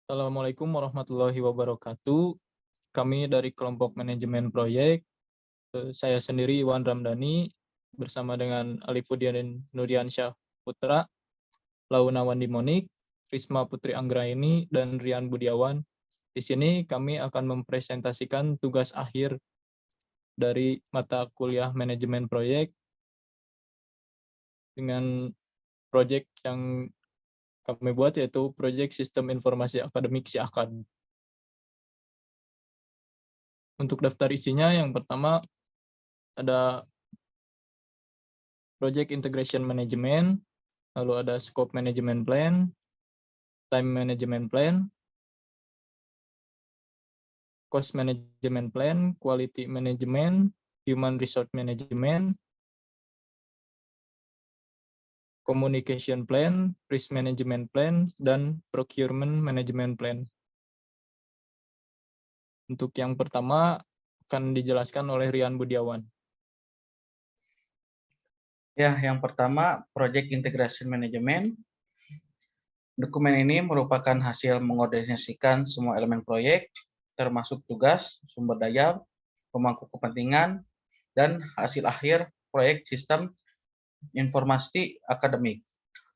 Assalamualaikum warahmatullahi wabarakatuh. Kami dari kelompok manajemen proyek, saya sendiri Iwan Ramdhani, bersama dengan Alifuddin Nurdiansyah Putra, Launa Wandi Monik, Risma Putri Anggraini, dan Rian Budiawan. Di sini kami akan mempresentasikan tugas akhir dari mata kuliah manajemen proyek dengan proyek yang kami buat, yaitu proyek Sistem Informasi Akademik SIAKAD. Untuk daftar isinya, yang pertama ada Project Integration Management, lalu ada Scope Management Plan, Time Management Plan, Cost Management Plan, Quality Management, Human Resource Management, Communication Plan, Risk Management Plan, dan Procurement Management Plan. Untuk yang pertama akan dijelaskan oleh Rian Budiawan. Ya, yang pertama, Project Integration Management. Dokumen ini merupakan hasil mengordinasikan semua elemen proyek, termasuk tugas, sumber daya, pemangku kepentingan, dan hasil akhir proyek sistem informasi akademik.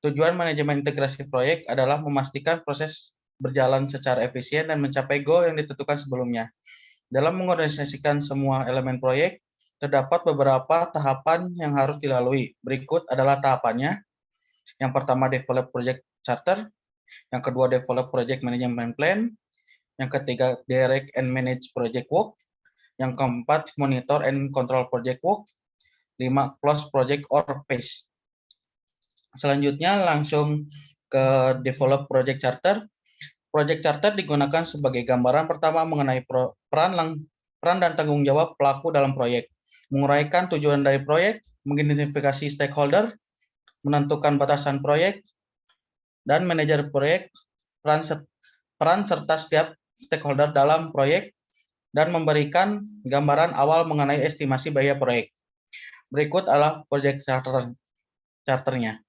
Tujuan manajemen integrasi proyek adalah memastikan proses berjalan secara efisien dan mencapai goal yang ditentukan sebelumnya. Dalam mengorganisasikan semua elemen proyek, terdapat beberapa tahapan yang harus dilalui. Berikut adalah tahapannya. Yang pertama, develop project charter. Yang kedua, develop project management plan. Yang ketiga, direct and manage project work. Yang keempat, monitor and control project work. 5, close project or phase. Selanjutnya langsung ke develop project charter. Project charter digunakan sebagai gambaran pertama mengenai peran dan tanggung jawab pelaku dalam proyek, menguraikan tujuan dari proyek, mengidentifikasi stakeholder, menentukan batasan proyek, dan manajer proyek, peran serta setiap stakeholder dalam proyek, dan memberikan gambaran awal mengenai estimasi biaya proyek. Berikut adalah project charternya.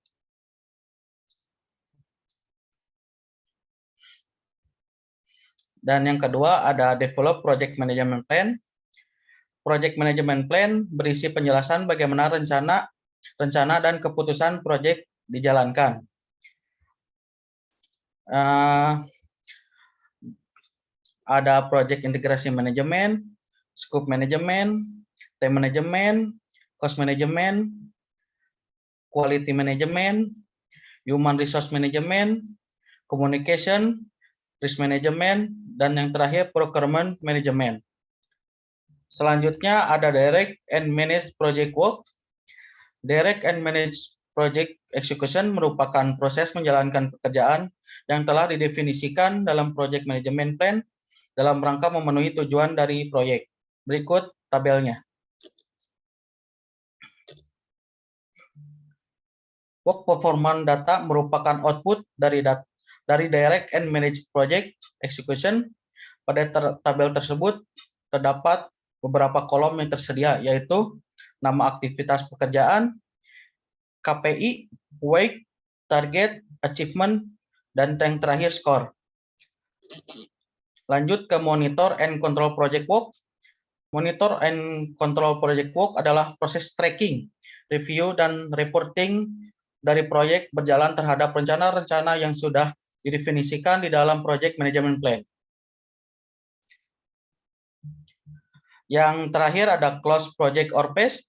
Dan yang kedua ada develop project management plan. Project management plan berisi penjelasan bagaimana rencana dan keputusan proyek dijalankan. Ada project integrasi management, scope management, time management, cost management, quality management, human resource management, communication, risk management, dan yang terakhir procurement management. Selanjutnya ada direct and manage project work. Direct and manage project execution merupakan proses menjalankan pekerjaan yang telah didefinisikan dalam project management plan dalam rangka memenuhi tujuan dari proyek. Berikut tabelnya. Work performance data merupakan output dari direct and manage project execution. Pada tabel tersebut terdapat beberapa kolom yang tersedia, yaitu nama aktivitas pekerjaan, KPI, weight, target, achievement, dan yang terakhir skor. Lanjut ke monitor and control project work. Monitor and control project work adalah proses tracking, review, dan reporting dari proyek berjalan terhadap rencana-rencana yang sudah didefinisikan di dalam project management plan. Yang terakhir ada close project or phase.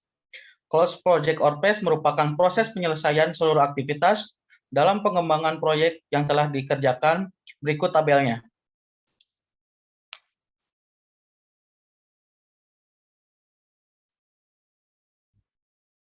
Close project or phase merupakan proses penyelesaian seluruh aktivitas dalam pengembangan proyek yang telah dikerjakan. Berikut tabelnya.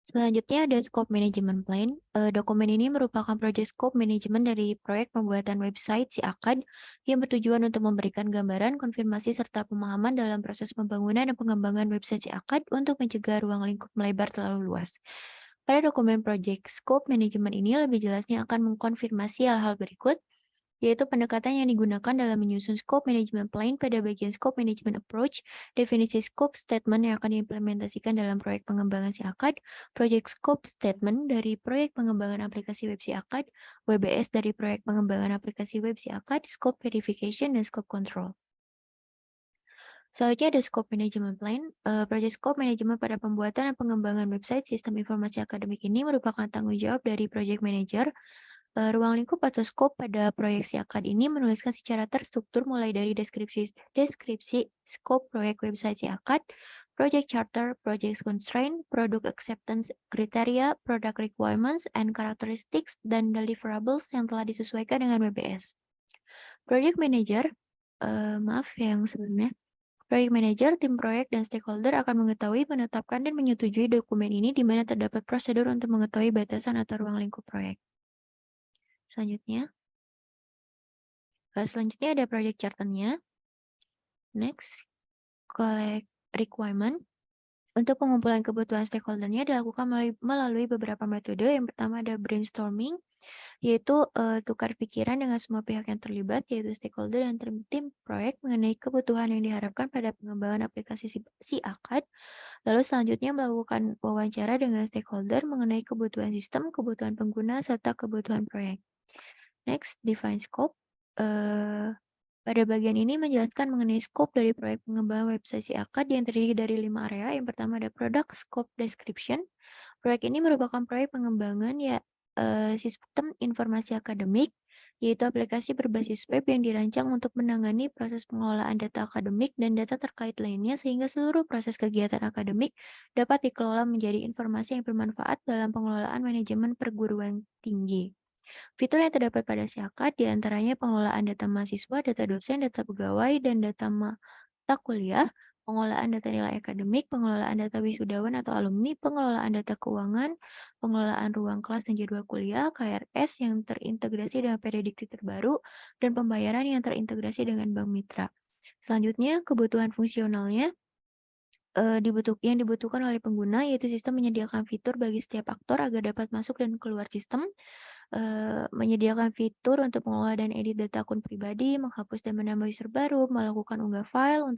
Selanjutnya ada Scope Management Plan. Dokumen ini merupakan project scope manajemen dari proyek pembuatan website SIAKAD yang bertujuan untuk memberikan gambaran, konfirmasi, serta pemahaman dalam proses pembangunan dan pengembangan website SIAKAD untuk mencegah ruang lingkup melebar terlalu luas. Pada dokumen project scope manajemen ini lebih jelasnya akan mengkonfirmasi hal-hal berikut. yaitu pendekatan yang digunakan dalam menyusun scope management plan pada bagian scope management approach, definisi scope statement yang akan diimplementasikan dalam proyek pengembangan si AKAD, project scope statement dari proyek pengembangan aplikasi web si AKAD, WBS dari proyek pengembangan aplikasi web si AKAD, scope verification, dan scope control. Selanjutnya ada scope management plan. Project scope management pada pembuatan dan pengembangan website sistem informasi akademik ini merupakan tanggung jawab dari project manager. Ruang lingkup atau scope pada proyek si AKAD ini menuliskan secara terstruktur mulai dari deskripsi scope proyek website si AKAD, project charter, project constraint, product acceptance criteria, product requirements, and characteristics, dan deliverables yang telah disesuaikan dengan WBS. Project manager, maaf yang sebelumnya. Project manager, tim proyek, dan stakeholder akan mengetahui, menetapkan, dan menyetujui dokumen ini di mana terdapat prosedur untuk mengetahui batasan atau ruang lingkup proyek. Selanjutnya ada project charter-nya. Next, collect requirement. Untuk pengumpulan kebutuhan stakeholder-nya dilakukan melalui beberapa metode. Yang pertama ada brainstorming, yaitu tukar pikiran dengan semua pihak yang terlibat, yaitu stakeholder dan tim proyek mengenai kebutuhan yang diharapkan pada pengembangan aplikasi si AKAD. Lalu selanjutnya melakukan wawancara dengan stakeholder mengenai kebutuhan sistem, kebutuhan pengguna, serta kebutuhan proyek. Next, define scope. Pada bagian ini menjelaskan mengenai scope dari proyek pengembangan website si AKAD yang terdiri dari 5 area. Yang pertama ada product scope description. Proyek ini merupakan proyek pengembangan sistem informasi akademik, yaitu aplikasi berbasis web yang dirancang untuk menangani proses pengelolaan data akademik dan data terkait lainnya sehingga seluruh proses kegiatan akademik dapat dikelola menjadi informasi yang bermanfaat dalam pengelolaan manajemen perguruan tinggi. Fitur yang terdapat pada si AKAD diantaranya pengelolaan data mahasiswa, data dosen, data pegawai, dan data mata kuliah, pengelolaan data nilai akademik, pengelolaan data wisudawan atau alumni, pengelolaan data keuangan, pengelolaan ruang kelas dan jadwal kuliah, KRS yang terintegrasi dengan periodikti terbaru, dan pembayaran yang terintegrasi dengan bank mitra. Selanjutnya, kebutuhan fungsionalnya yang dibutuhkan oleh pengguna, yaitu sistem menyediakan fitur bagi setiap aktor agar dapat masuk dan keluar sistem, menyediakan fitur untuk mengolah dan edit data akun pribadi, menghapus dan menambah user baru, melakukan unggah file,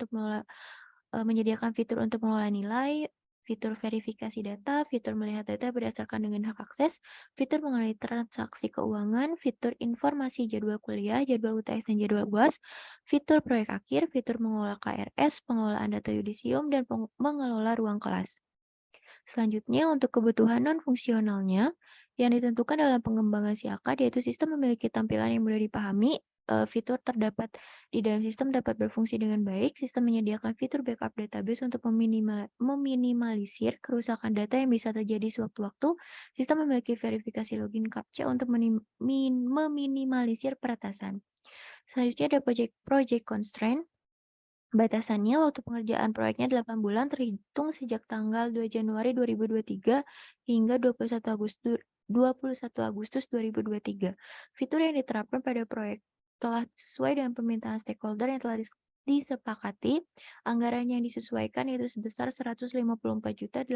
menyediakan fitur untuk mengolah nilai, fitur verifikasi data, fitur melihat data berdasarkan dengan hak akses, fitur mengenai transaksi keuangan, fitur informasi jadwal kuliah, jadwal UTS dan jadwal UAS, fitur proyek akhir, fitur mengolah KRS, pengelolaan data yudisium, dan mengelola ruang kelas. Selanjutnya, untuk kebutuhan non-fungsionalnya, yang ditentukan dalam pengembangan si AKAD, yaitu sistem memiliki tampilan yang mudah dipahami, fitur terdapat di dalam sistem dapat berfungsi dengan baik, sistem menyediakan fitur backup database untuk meminimalisir kerusakan data yang bisa terjadi sewaktu-waktu, sistem memiliki verifikasi login CAPTCHA untuk meminimalisir peretasan. Selanjutnya ada project constraint. Batasannya waktu pengerjaan proyeknya 8 bulan terhitung sejak tanggal 2 Januari 2023 hingga 21 Agustus 2023. Fitur yang diterapkan pada proyek telah sesuai dengan permintaan stakeholder yang telah disepakati. Anggaran yang disesuaikan yaitu sebesar 154.875.000.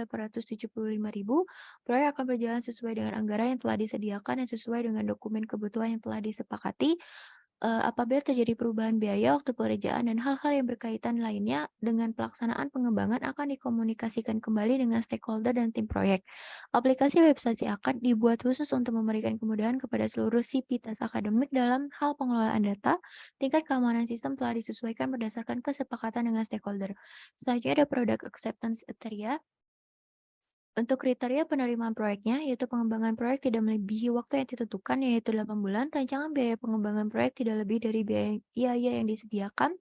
Proyek akan berjalan sesuai dengan anggaran yang telah disediakan dan sesuai dengan dokumen kebutuhan yang telah disepakati. Apabila terjadi perubahan biaya waktu pengerjaan dan hal-hal yang berkaitan lainnya dengan pelaksanaan pengembangan akan dikomunikasikan kembali dengan stakeholder dan tim proyek. Aplikasi website si AKAD dibuat khusus untuk memberikan kemudahan kepada seluruh sivitas akademik dalam hal pengelolaan data. Tingkat keamanan sistem telah disesuaikan berdasarkan kesepakatan dengan stakeholder. Selanjutnya ada product acceptance criteria. Untuk kriteria penerimaan proyeknya, yaitu pengembangan proyek tidak melebihi waktu yang ditentukan, yaitu 8 bulan, rancangan biaya pengembangan proyek tidak lebih dari biaya yang disediakan,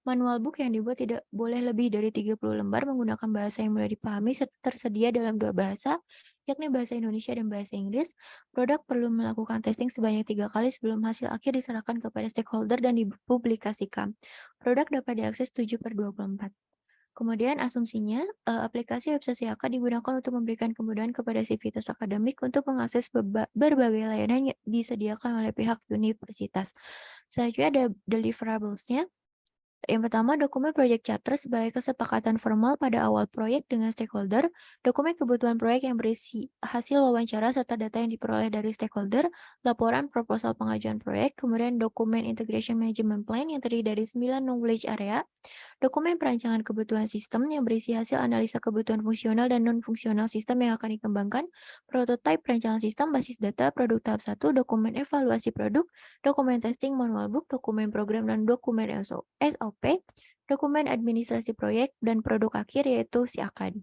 manual book yang dibuat tidak boleh lebih dari 30 lembar menggunakan bahasa yang mudah dipahami serta tersedia dalam 2 bahasa, yakni bahasa Indonesia dan bahasa Inggris. Produk perlu melakukan testing sebanyak 3 kali sebelum hasil akhir diserahkan kepada stakeholder dan dipublikasikan. Produk dapat diakses 7/24. Kemudian asumsinya, aplikasi website AKAD digunakan untuk memberikan kemudahan kepada sivitas akademik untuk mengakses berbagai layanan yang disediakan oleh pihak universitas. Selanjutnya ada deliverables-nya. Yang pertama, dokumen project charter sebagai kesepakatan formal pada awal proyek dengan stakeholder, dokumen kebutuhan proyek yang berisi hasil wawancara serta data yang diperoleh dari stakeholder, laporan proposal pengajuan proyek, kemudian dokumen integration management plan yang terdiri dari 9 knowledge area, dokumen perancangan kebutuhan sistem yang berisi hasil analisa kebutuhan fungsional dan non-fungsional sistem yang akan dikembangkan, prototipe perancangan sistem basis data, produk tahap 1, dokumen evaluasi produk, dokumen testing manual book, dokumen program dan dokumen SOP, dokumen administrasi proyek, dan produk akhir yaitu si AKAD.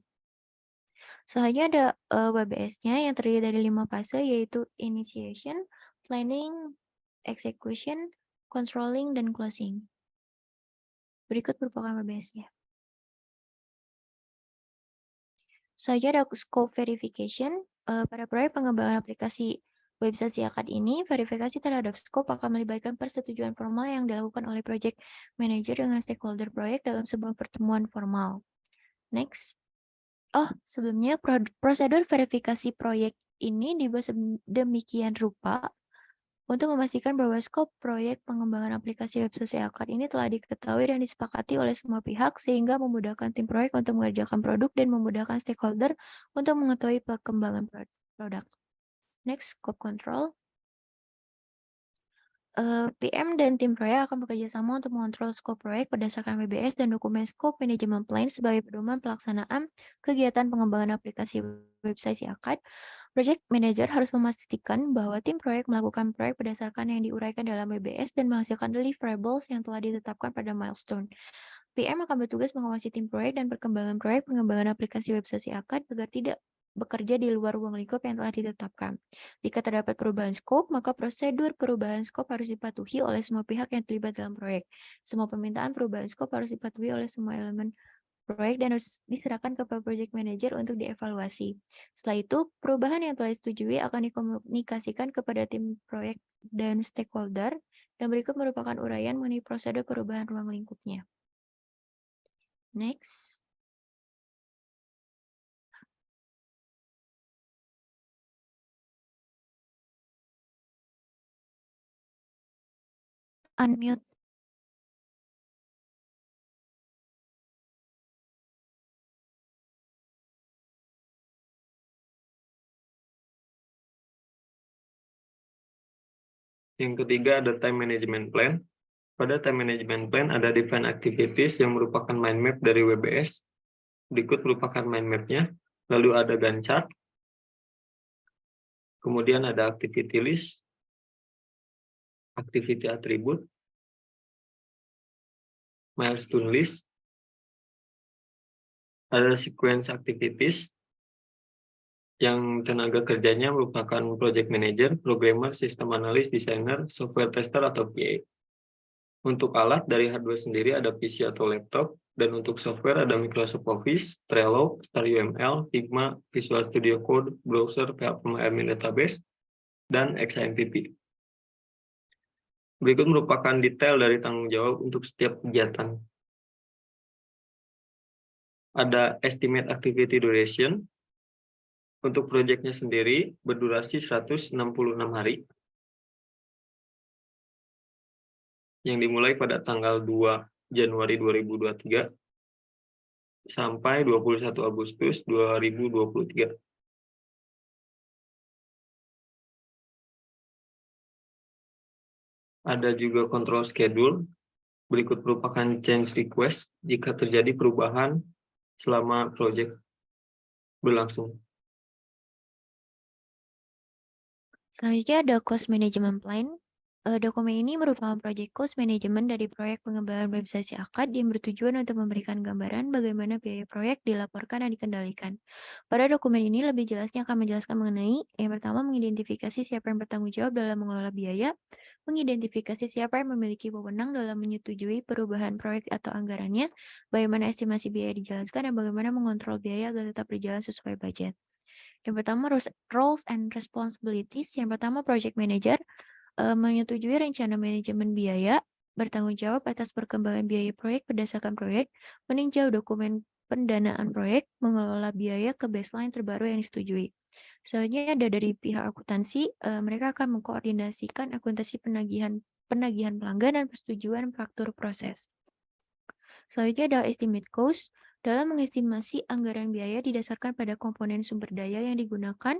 Selanjutnya ada WBS-nya yang terdiri dari 5 fase yaitu initiation, planning, execution, controlling, dan closing. Berikut merupakan WBS-nya. Selanjutnya ada scope verification. Pada proyek pengembangan aplikasi website si AKAD ini, verifikasi terhadap scope akan melibatkan persetujuan formal yang dilakukan oleh project manager dengan stakeholder proyek dalam sebuah pertemuan formal. Next. Sebelumnya prosedur verifikasi proyek ini dibuat demikian rupa untuk memastikan bahwa skop proyek pengembangan aplikasi website AKAD ini telah diketahui dan disepakati oleh semua pihak sehingga memudahkan tim proyek untuk mengerjakan produk dan memudahkan stakeholder untuk mengetahui perkembangan produk. Next, scope control. PM dan tim proyek akan bekerja sama untuk mengontrol skop proyek berdasarkan WBS dan dokumen scope management plan sebagai pedoman pelaksanaan kegiatan pengembangan aplikasi website si AKAD. Project manager harus memastikan bahwa tim proyek melakukan proyek berdasarkan yang diuraikan dalam WBS dan menghasilkan deliverables yang telah ditetapkan pada milestone. PM akan bertugas mengawasi tim proyek dan perkembangan proyek pengembangan aplikasi website si AKAD agar tidak bekerja di luar ruang lingkup yang telah ditetapkan. Jika terdapat perubahan skop, maka prosedur perubahan skop harus dipatuhi oleh semua pihak yang terlibat dalam proyek. Semua permintaan perubahan skop harus dipatuhi oleh semua elemen proyek dan harus diserahkan kepada project manager untuk dievaluasi. Setelah itu, perubahan yang telah disetujui akan dikomunikasikan kepada tim proyek dan stakeholder, dan berikut merupakan uraian mengenai prosedur perubahan ruang lingkupnya. Next. Unmute. Yang ketiga ada time management plan. Pada time management plan ada define activities yang merupakan mind map dari WBS. Berikut merupakan mind map-nya. Lalu ada Gantt chart. Kemudian ada activity list, activity attribute, milestone list, ada sequence activities yang tenaga kerjanya merupakan project manager, programmer, system analyst, designer, software tester, atau PA. Untuk alat dari hardware sendiri ada PC atau laptop, dan untuk software ada Microsoft Office, Trello, StarUML, Figma, Visual Studio Code, browser, PHP MyAdmin Database, dan XAMPP. Berikut merupakan detail dari tanggung jawab untuk setiap kegiatan. Ada estimate activity duration. Untuk proyeknya sendiri berdurasi 166 hari. Yang dimulai pada tanggal 2 Januari 2023 sampai 21 Agustus 2023. Ada juga control schedule. Berikut merupakan change request jika terjadi perubahan selama proyek berlangsung. Selanjutnya ada cost management plan. Dokumen ini merupakan project cost management dari proyek pengembangan website si AKAD yang bertujuan untuk memberikan gambaran bagaimana biaya proyek dilaporkan dan dikendalikan. Pada dokumen ini lebih jelasnya akan menjelaskan mengenai yang pertama mengidentifikasi siapa yang bertanggung jawab dalam mengelola biaya, mengidentifikasi siapa yang memiliki wewenang dalam menyetujui perubahan proyek atau anggarannya, bagaimana estimasi biaya dijelaskan, dan bagaimana mengontrol biaya agar tetap berjalan sesuai budget. Yang pertama roles and responsibilities. Yang pertama project manager menyetujui rencana manajemen biaya, bertanggung jawab atas perkembangan biaya proyek berdasarkan proyek, meninjau dokumen pendanaan proyek, mengelola biaya ke baseline terbaru yang disetujui. Selanjutnya ada dari pihak akuntansi, mereka akan mengkoordinasikan akuntansi penagihan pelanggan dan persetujuan faktur proses. Selanjutnya ada estimate cost. Dalam mengestimasi anggaran biaya didasarkan pada komponen sumber daya yang digunakan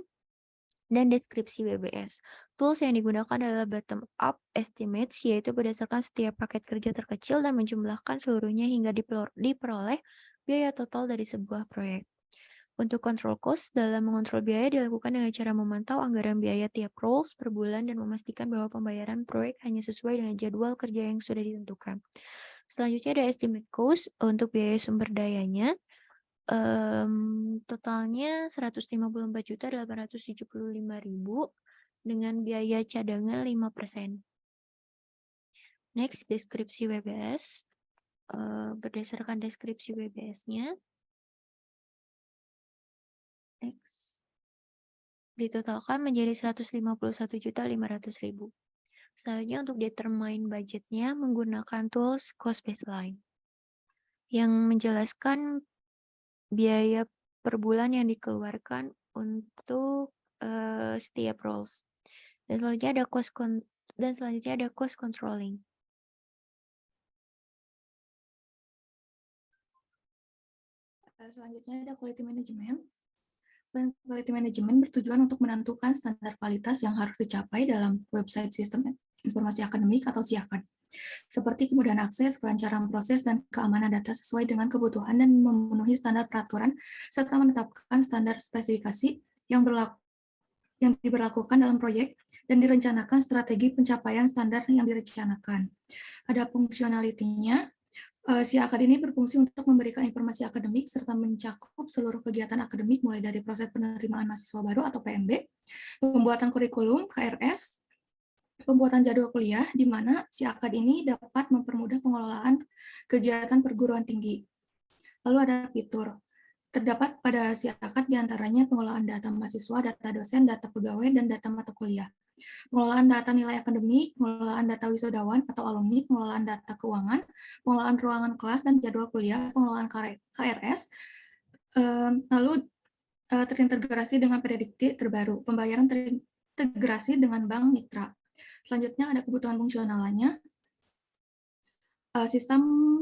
dan deskripsi WBS. Tools yang digunakan adalah bottom-up estimates, yaitu berdasarkan setiap paket kerja terkecil dan menjumlahkan seluruhnya hingga diperoleh biaya total dari sebuah proyek. Untuk control cost, dalam mengontrol biaya dilakukan dengan cara memantau anggaran biaya tiap roles per bulan dan memastikan bahwa pembayaran proyek hanya sesuai dengan jadwal kerja yang sudah ditentukan. Selanjutnya ada estimate cost untuk biaya sumber dayanya. Totalnya 154.875.000 dengan biaya cadangan 5%. Next, deskripsi WBS. Berdasarkan deskripsi WBS-nya, next, ditotalkan menjadi 151.500.000. Selanjutnya untuk determine budgetnya menggunakan tools cost baseline yang menjelaskan biaya per bulan yang dikeluarkan untuk setiap roles. Dan selanjutnya ada cost controlling. Selanjutnya ada quality management. Quality management bertujuan untuk menentukan standar kualitas yang harus dicapai dalam website sistem informasi akademik atau SIAKAD, seperti kemudahan akses, kelancaran proses, dan keamanan data sesuai dengan kebutuhan dan memenuhi standar peraturan, serta menetapkan standar spesifikasi yang diberlakukan dalam proyek dan direncanakan strategi pencapaian standar yang direncanakan. Ada fungsionalitinya. SIAKAD ini berfungsi untuk memberikan informasi akademik serta mencakup seluruh kegiatan akademik mulai dari proses penerimaan mahasiswa baru atau PMB, pembuatan kurikulum KRS, pembuatan jadwal kuliah, di mana SIAKAD ini dapat mempermudah pengelolaan kegiatan perguruan tinggi. Lalu ada fitur. Terdapat pada SIAKAD diantaranya pengelolaan data mahasiswa, data dosen, data pegawai, dan data mata kuliah. Pengelolaan data nilai akademik, pengelolaan data wisudawan atau alumni, pengelolaan data keuangan, pengelolaan ruangan kelas dan jadwal kuliah, pengelolaan KRS, lalu terintegrasi dengan prediksi terbaru, pembayaran terintegrasi dengan bank mitra. Selanjutnya ada kebutuhan fungsionalnya. Sistem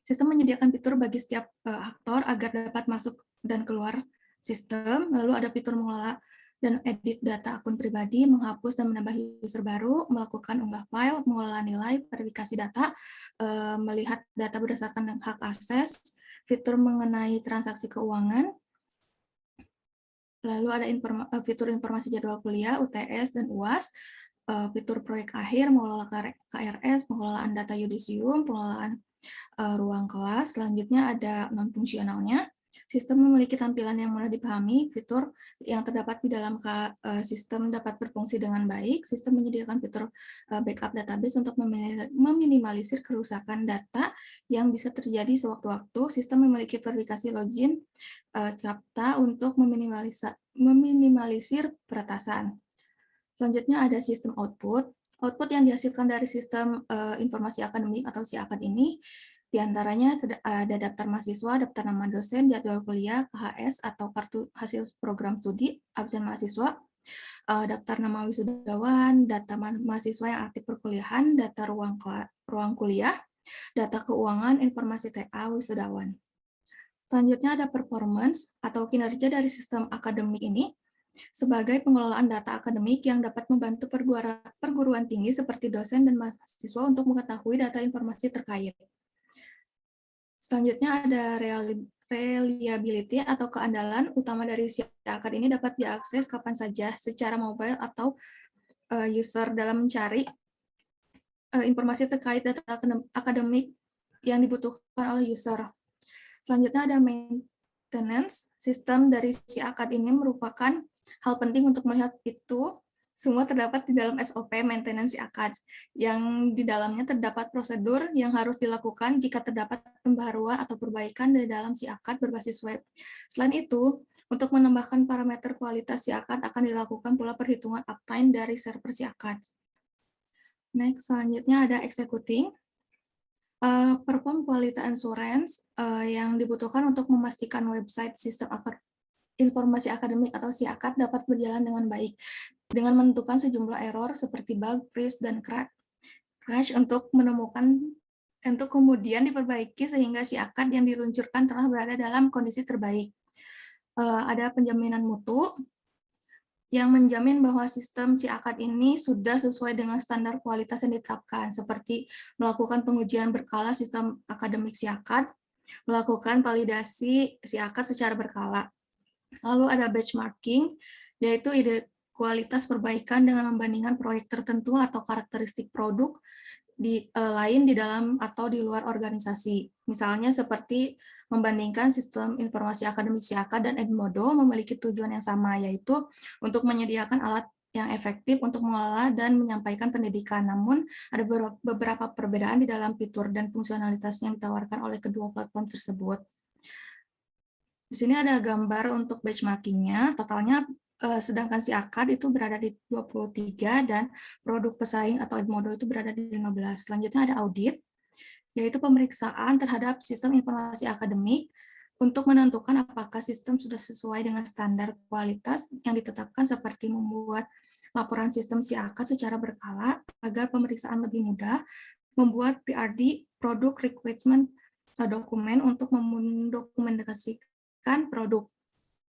menyediakan fitur bagi setiap aktor agar dapat masuk dan keluar sistem. Lalu ada fitur mengelola dan edit data akun pribadi, menghapus dan menambah user baru, melakukan unggah file, mengelola nilai, verifikasi data, melihat data berdasarkan hak akses, fitur mengenai transaksi keuangan, lalu ada fitur informasi jadwal kuliah, UTS, dan UAS, fitur proyek akhir, mengelola KRS, pengelolaan data yudisium, pengelolaan ruang kelas. Selanjutnya ada non-fungsionalnya. Sistem memiliki tampilan yang mudah dipahami, fitur yang terdapat di dalam sistem dapat berfungsi dengan baik, sistem menyediakan fitur backup database untuk meminimalisir kerusakan data yang bisa terjadi sewaktu-waktu, sistem memiliki verifikasi login CAPTCHA untuk meminimalisir peretasan. Selanjutnya ada sistem output. Output yang dihasilkan dari sistem informasi akademik atau SIAKAD ini diantaranya ada daftar mahasiswa, daftar nama dosen, jadwal kuliah, KHS atau kartu hasil program studi, absen mahasiswa, daftar nama wisudawan, data mahasiswa yang aktif perkuliahan, data ruang kuliah, data keuangan, informasi TA wisudawan. Selanjutnya ada performance atau kinerja dari sistem akademik ini sebagai pengelolaan data akademik yang dapat membantu perguruan tinggi seperti dosen dan mahasiswa untuk mengetahui data informasi terkait. Selanjutnya ada reliability atau keandalan utama dari SIAKAD ini dapat diakses kapan saja secara mobile atau user dalam mencari informasi terkait data akademik yang dibutuhkan oleh user. Selanjutnya ada maintenance. Sistem dari SIAKAD ini merupakan hal penting untuk melihat itu semua terdapat di dalam SOP maintenance SIAKAD, yang di dalamnya terdapat prosedur yang harus dilakukan jika terdapat pembaruan atau perbaikan di dalam SIAKAD berbasis web. Selain itu, untuk menambahkan parameter kualitas SIAKAD akan dilakukan pula perhitungan uptime dari server SIAKAD. Next, selanjutnya ada executing. Perform quality assurance yang dibutuhkan untuk memastikan website sistem informasi akademik atau SIAKAD dapat berjalan dengan baik, dengan menentukan sejumlah error seperti bug, freeze, dan crash untuk menemukan untuk kemudian diperbaiki sehingga si akad yang diluncurkan telah berada dalam kondisi terbaik. Ada penjaminan mutu yang menjamin bahwa sistem si akad ini sudah sesuai dengan standar kualitas yang ditetapkan, seperti melakukan pengujian berkala sistem akademik si akad, melakukan validasi si akad secara berkala. Lalu ada benchmarking, yaitu ide kualitas perbaikan dengan membandingkan proyek tertentu atau karakteristik produk lain di dalam atau di luar organisasi. Misalnya seperti membandingkan sistem informasi akademik SIAKA dan Edmodo memiliki tujuan yang sama, yaitu untuk menyediakan alat yang efektif untuk mengelola dan menyampaikan pendidikan. Namun ada beberapa perbedaan di dalam fitur dan fungsionalitas yang ditawarkan oleh kedua platform tersebut. Di sini ada gambar untuk benchmarking-nya, totalnya sedangkan si akad itu berada di 23 dan produk pesaing atau Edmodo itu berada di 15. Selanjutnya ada audit, yaitu pemeriksaan terhadap sistem informasi akademik untuk menentukan apakah sistem sudah sesuai dengan standar kualitas yang ditetapkan, seperti membuat laporan sistem si akad secara berkala agar pemeriksaan lebih mudah, membuat PRD, Product Requirement Dokumen untuk mendokumentasikan produk.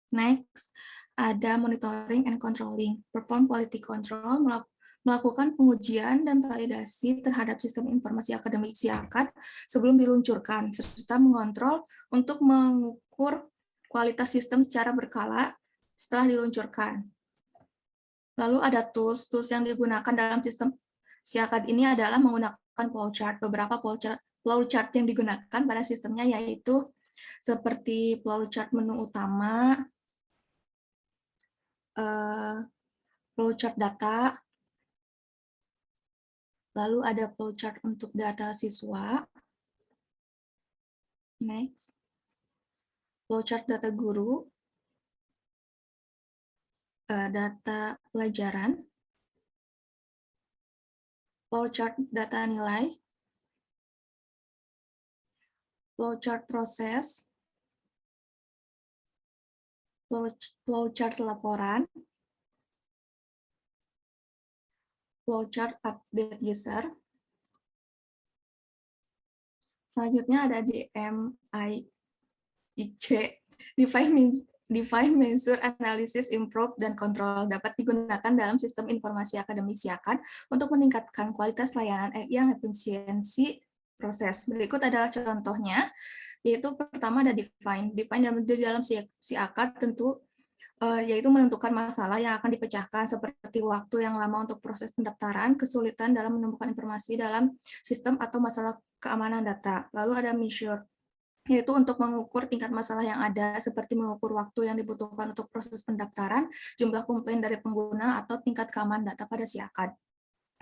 Next, ada monitoring and controlling, perform quality control, melakukan pengujian dan validasi terhadap sistem informasi akademik SIAKAD sebelum diluncurkan, serta mengontrol untuk mengukur kualitas sistem secara berkala setelah diluncurkan. Lalu ada tools yang digunakan dalam sistem SIAKAD ini adalah menggunakan flowchart. Beberapa flowchart yang digunakan pada sistemnya yaitu seperti flowchart menu utama, flowchart data, lalu ada flowchart untuk data siswa, next, flowchart data guru, data pelajaran, flowchart data nilai, flowchart proses, flowchart laporan, flowchart update user. Selanjutnya ada DMIC, Define, Measure, Analysis, Improve, dan Control, dapat digunakan dalam sistem informasi akademik SIAKAD untuk meningkatkan kualitas layanan yang efisiensi proses. Berikut adalah contohnya, yaitu pertama ada Define di dalam SIAKAD tentu yaitu menentukan masalah yang akan dipecahkan, seperti waktu yang lama untuk proses pendaftaran, kesulitan dalam menemukan informasi dalam sistem, atau masalah keamanan data. Lalu ada Measure, yaitu untuk mengukur tingkat masalah yang ada, seperti mengukur waktu yang dibutuhkan untuk proses pendaftaran, jumlah komplain dari pengguna, atau tingkat keamanan data pada SIAKAD.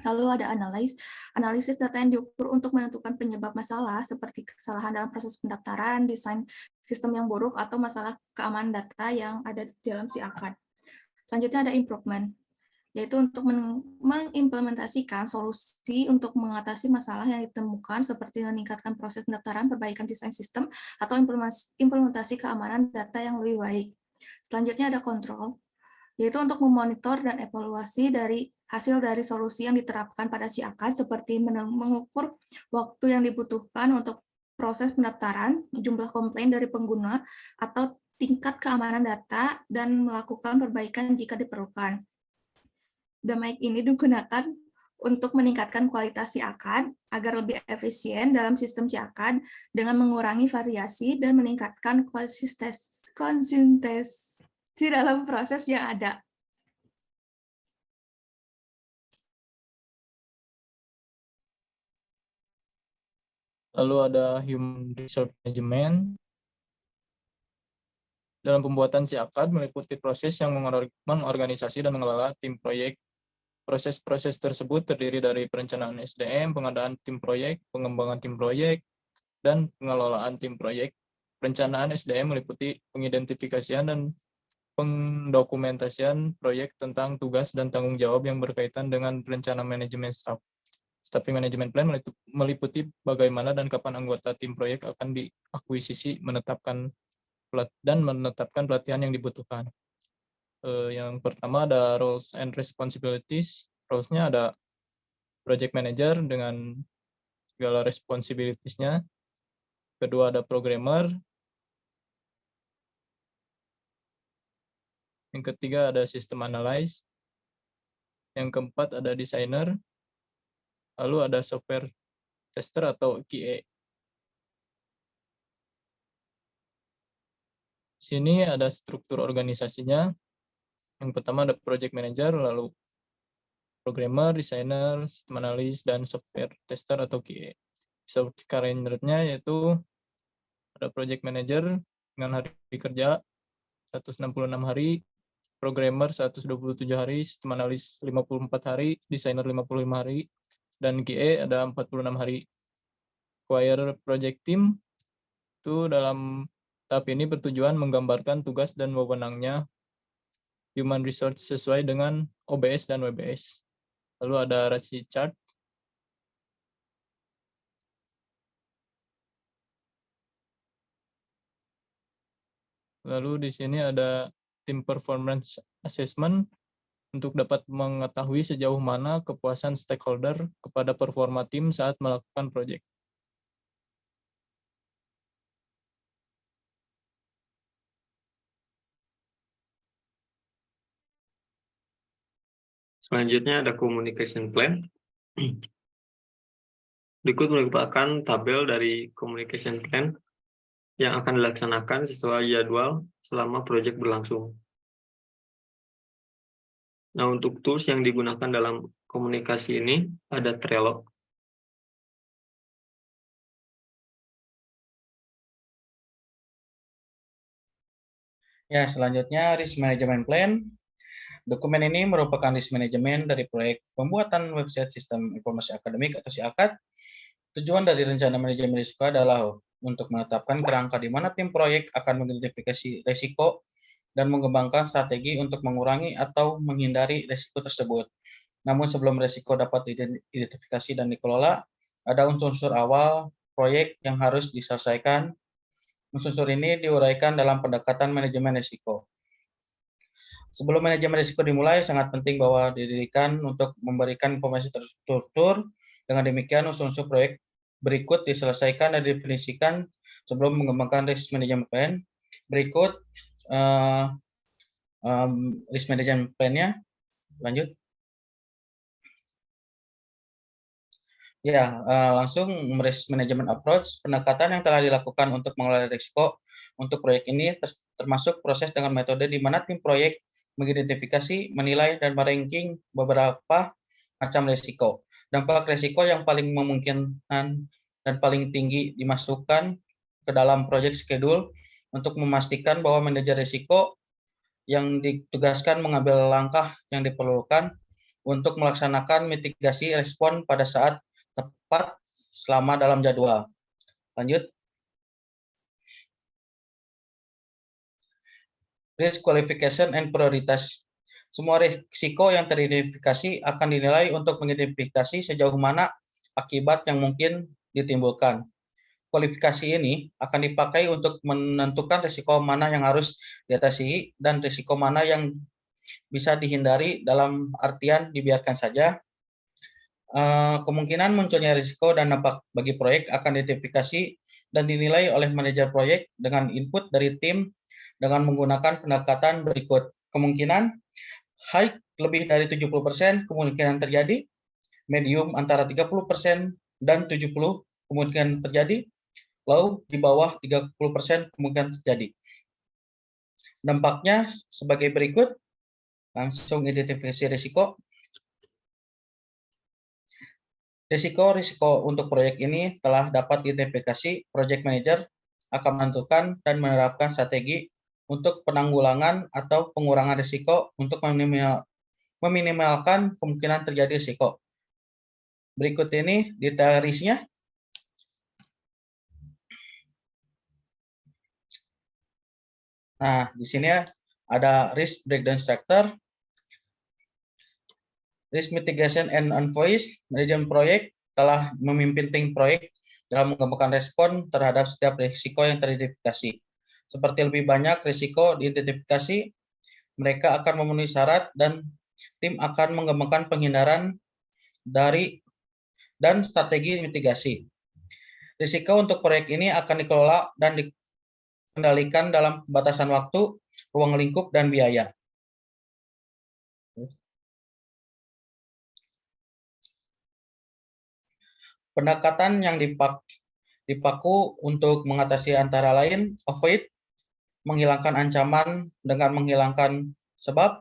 Lalu ada analisis data yang diukur untuk menentukan penyebab masalah, seperti kesalahan dalam proses pendaftaran, desain sistem yang buruk, atau masalah keamanan data yang ada di dalam SIAKAD. Selanjutnya ada improvement, yaitu untuk mengimplementasikan solusi untuk mengatasi masalah yang ditemukan, seperti meningkatkan proses pendaftaran, perbaikan desain sistem, atau implementasi keamanan data yang lebih baik. Selanjutnya ada control, yaitu untuk memonitor dan evaluasi dari hasil dari solusi yang diterapkan pada SIAKAD, seperti mengukur waktu yang dibutuhkan untuk proses pendaftaran, jumlah komplain dari pengguna, atau tingkat keamanan data, dan melakukan perbaikan jika diperlukan. DMIC ini digunakan untuk meningkatkan kualitas SIAKAD agar lebih efisien dalam sistem SIAKAD dengan mengurangi variasi dan meningkatkan konsistensi dalam proses yang ada. Lalu ada Human Resource Management. Dalam pembuatan SIAKAD meliputi proses yang mengorganisasi dan mengelola tim proyek. Proses-proses tersebut terdiri dari perencanaan SDM, pengadaan tim proyek, pengembangan tim proyek, dan pengelolaan tim proyek. Perencanaan SDM meliputi pengidentifikasian dan pendokumentasian proyek tentang tugas dan tanggung jawab yang berkaitan dengan rencana manajemen staff. Staffing Management Plan meliputi bagaimana dan kapan anggota tim proyek akan diakuisisi, menetapkan pelatihan yang dibutuhkan. Yang pertama ada roles and responsibilities. Roles-nya ada project manager dengan segala responsibilities-nya. Kedua ada programmer. Yang ketiga ada system analyst. Yang keempat ada designer. Lalu ada software tester atau QA. Sini ada struktur organisasinya. Yang pertama ada project manager, lalu programmer, designer, system analyst, dan software tester atau QA. So, kalendernya yaitu ada project manager dengan hari kerja 166 hari, programmer 127 hari, system analyst 54 hari, designer 55 hari, dan QA ada 46 hari. Acquire project team itu dalam tahap ini bertujuan menggambarkan tugas dan wewenangnya human resource sesuai dengan OBS dan WBS. Lalu ada ratio chart. Lalu di sini ada team performance assessment untuk dapat mengetahui sejauh mana kepuasan stakeholder kepada performa tim saat melakukan proyek. Selanjutnya ada communication plan. Berikut merupakan tabel dari communication plan yang akan dilaksanakan sesuai jadwal selama proyek berlangsung. Nah, untuk tools yang digunakan dalam komunikasi ini ada Trello. Ya, selanjutnya risk management plan. Dokumen ini merupakan risk management dari proyek pembuatan website sistem informasi akademik atau SIAKAD. Tujuan dari rencana manajemen risiko adalah untuk menetapkan kerangka di mana tim proyek akan mengidentifikasi risiko dan mengembangkan strategi untuk mengurangi atau menghindari risiko tersebut. Namun sebelum risiko dapat diidentifikasi dan dikelola, ada unsur-unsur awal proyek yang harus diselesaikan. Unsur-unsur ini diuraikan dalam pendekatan manajemen risiko. Sebelum manajemen risiko dimulai, sangat penting bahwa didirikan untuk memberikan informasi terstruktur. Dengan demikian, unsur-unsur proyek berikut diselesaikan dan didefinisikan sebelum mengembangkan risk management plan. Berikut risk management plan-nya. Lanjut. Ya, langsung risk management approach, pendekatan yang telah dilakukan untuk mengelola risiko untuk proyek ini termasuk proses dengan metode di mana tim proyek mengidentifikasi, menilai, dan meranking beberapa macam risiko. Dampak risiko yang paling memungkinkan dan paling tinggi dimasukkan ke dalam proyek schedule untuk memastikan bahwa manajer risiko yang ditugaskan mengambil langkah yang diperlukan untuk melaksanakan mitigasi respon pada saat tepat selama dalam jadwal. Lanjut. Risk qualification and prioritas. Semua risiko yang teridentifikasi akan dinilai untuk mengidentifikasi sejauh mana akibat yang mungkin ditimbulkan. Kualifikasi ini akan dipakai untuk menentukan risiko mana yang harus diatasi dan risiko mana yang bisa dihindari, dalam artian dibiarkan saja. Kemungkinan munculnya risiko dan dampak bagi proyek akan diidentifikasi dan dinilai oleh manajer proyek dengan input dari tim dengan menggunakan pendekatan berikut. Kemungkinan high lebih dari 70% kemungkinan terjadi, medium antara 30% dan 70% kemungkinan terjadi, low di bawah 30% kemungkinan terjadi. Dampaknya sebagai berikut. Langsung identifikasi risiko. Risiko untuk proyek ini telah dapat diidentifikasi, project manager akan menentukan dan menerapkan strategi untuk penanggulangan atau pengurangan risiko untuk meminimalkan kemungkinan terjadi risiko. Berikut ini detail risknya. Nah, di sini ada risk breakdown structure, risk mitigation and invoice. Manajemen proyek telah memimpin tim proyek dalam mengembangkan respon terhadap setiap risiko yang teridentifikasi. Seperti lebih banyak risiko diidentifikasi, mereka akan memenuhi syarat dan tim akan mengembangkan penghindaran dari dan strategi mitigasi. Risiko untuk proyek ini akan dikelola dan dikendalikan dalam batasan waktu, ruang lingkup, dan biaya. Pendekatan yang dipaku untuk mengatasi antara lain avoid, menghilangkan ancaman dengan menghilangkan sebab,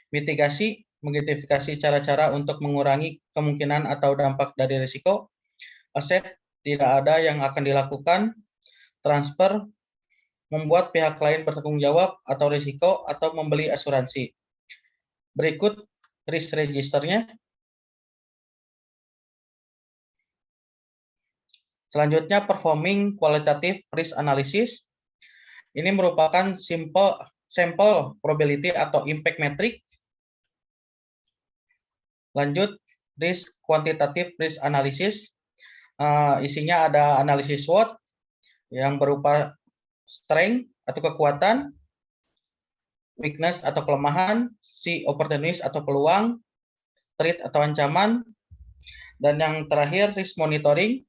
mitigasi, mengidentifikasi cara-cara untuk mengurangi kemungkinan atau dampak dari risiko, accept, tidak ada yang akan dilakukan, transfer, membuat pihak lain bertanggung jawab atau risiko, atau membeli asuransi. Berikut risk registernya. Selanjutnya, performing qualitative risk analysis. Ini merupakan sample probability atau impact metric. Lanjut, risk quantitative risk analysis. Isinya ada analisis SWOT yang berupa strength atau kekuatan, weakness atau kelemahan, opportunity atau peluang, threat atau ancaman, dan yang terakhir risk monitoring,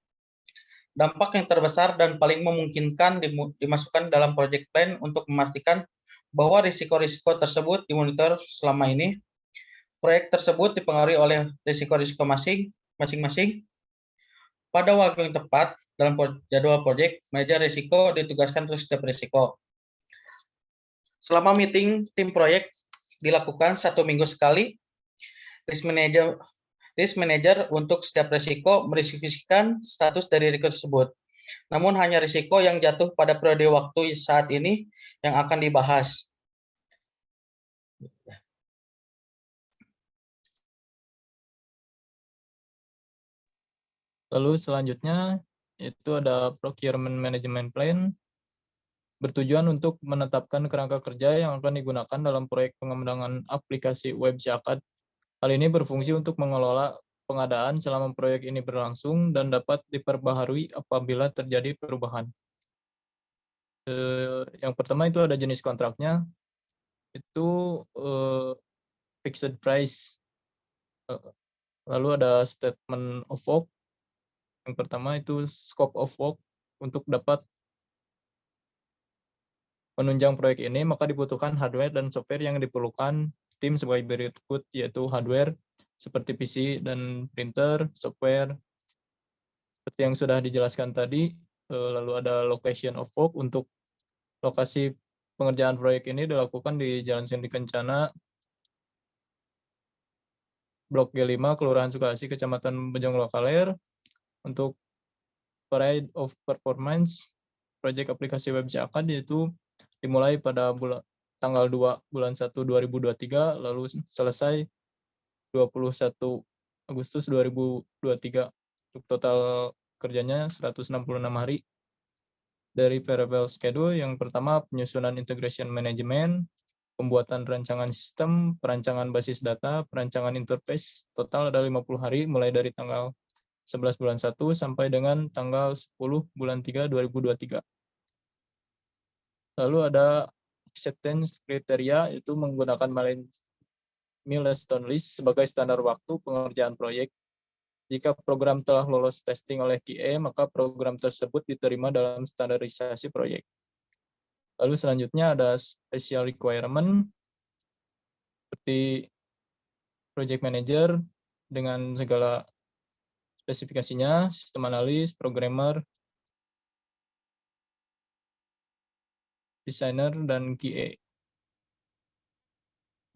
dampak yang terbesar dan paling memungkinkan dimasukkan dalam project plan untuk memastikan bahwa risiko-risiko tersebut dimonitor selama ini. Proyek tersebut dipengaruhi oleh risiko-risiko masing-masing. Pada waktu yang tepat dalam jadwal proyek, manajer risiko ditugaskan untuk setiap risiko. Selama meeting tim proyek dilakukan 1 minggu sekali, risk manager untuk setiap risiko mendiskusikan status dari risiko tersebut. Namun hanya risiko yang jatuh pada periode waktu saat ini yang akan dibahas. Lalu selanjutnya itu ada procurement management plan, bertujuan untuk menetapkan kerangka kerja yang akan digunakan dalam proyek pengembangan aplikasi web SIAKAD. Hal ini berfungsi untuk mengelola pengadaan selama proyek ini berlangsung dan dapat diperbaharui apabila terjadi perubahan. Yang pertama itu ada jenis kontraknya, itu fixed price. Lalu ada statement of work. Yang pertama itu scope of work. Untuk dapat menunjang proyek ini, maka dibutuhkan hardware dan software yang diperlukan tim sebagai berikut, yaitu hardware seperti PC dan printer, software seperti yang sudah dijelaskan tadi. Lalu ada location of work. Untuk lokasi pengerjaan proyek ini dilakukan di Jalan Sendi Kencana, Blok G5, Kelurahan Sukasih, Kecamatan Bojong Lokaler. Untuk period of performance proyek aplikasi web SIAKAD yaitu dimulai pada tanggal 2 bulan 1 2023 lalu selesai 21 Agustus 2023. Untuk total kerjanya 166 hari. Dari variable schedule, yang pertama penyusunan integration management, pembuatan rancangan sistem, perancangan basis data, perancangan interface, total ada 50 hari mulai dari tanggal 11 bulan 1 sampai dengan tanggal 10 bulan 3 2023. Lalu ada acceptance kriteria, itu menggunakan milestone list sebagai standar waktu pengerjaan proyek. Jika program telah lolos testing oleh QA, maka program tersebut diterima dalam standarisasi proyek. Lalu selanjutnya ada special requirement, seperti project manager dengan segala spesifikasinya, sistem analis, programmer, desainer, dan QA.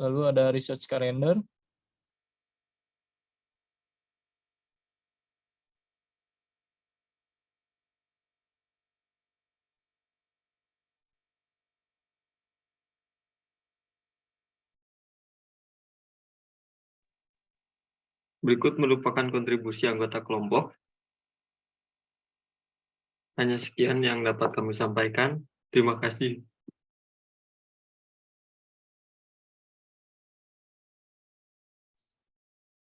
Lalu ada research calendar. Berikut merupakan kontribusi anggota kelompok. Hanya sekian yang dapat kami sampaikan. Terima kasih.